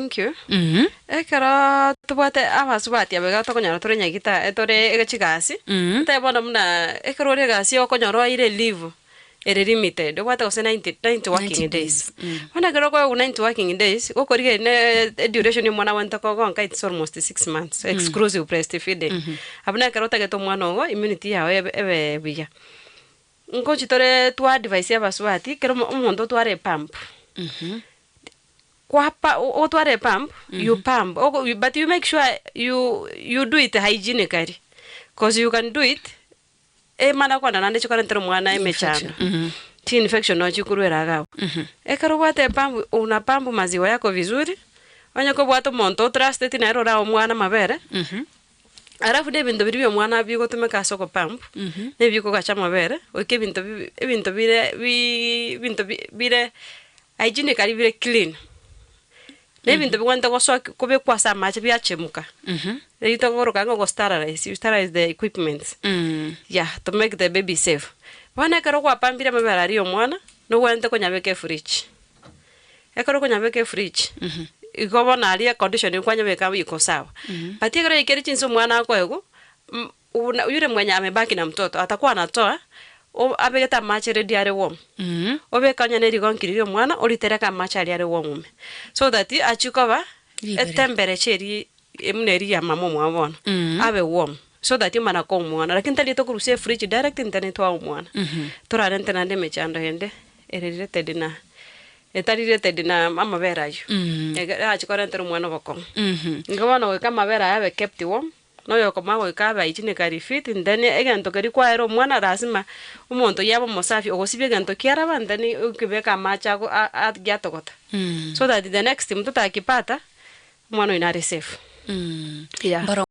Thank you. Ekero tubwate abasubati abega tokonyara tore nyagita etore egachigasi. Tebona muna ekero ore gasi okonyara ire leave. Ere limited. Obwate ose 90 working days. Wana kero kwa 90 working days, okorige ne duration ni mwana wanta ko gonka it's almost 6 months exclusive breastfeeding. Abuna kero tageto mwana ogo immunity yawe ebe biya. Nko chitore tu advice abasubati kero umuntu tware pump. Kwapa otware pump, you pump. But you make sure you do it hygienically. Because you can do it. Mana kwa nande chukara ntero mwana emechana. Ti infection no chikurwera gawo. Ekaro wate pump una pump maziwa yako vizuri. Wanya ko bwato monto trust eti na rora mwana mabere. Arafu de bintu biri mwana bigo tumeka soko pump. Ne bigo gacha mabere. Oke bintu bire hygienically bire clean. Nebintu bikwanta kobe kwasa mache byachemuka. Rito goro kango go sterilize. You sterilize the equipment. Yeah, to make the baby safe. Wana karo kwa pambira mabara rio mwana, no wente ko nyabeke fridge. Ekaro ko nyabeke fridge. Ikobo na alia condition kwa nyabeka iko sawa. But ekaro ikeri chinso mwana kwa ego, yule mwenye amebaki na mtoto atakuwa anatoa abegeta mache ready are warm. Obe kanya neri gonkiririo mwana olitereka mache are warm. So that achikoba temperature emuneri ya mama mwabona. Abe warm. So that imana ko mwana. Lakini talito kuruse fridge direct internet wa mwana. Tora rente nande mechando hende related na related na mama vera yo. Achikora ntero mwana bako. Ngabana we kama vera yabe kept warm. No yo koma we kaba ichine kari fit ndani egento kari kwa ero mwana lazima umuntu yabo musafi ogosibye gento kiara bandani ukibeka macha go agyatogota. So that the next mtoto akipata mwana ina safe. Yeah.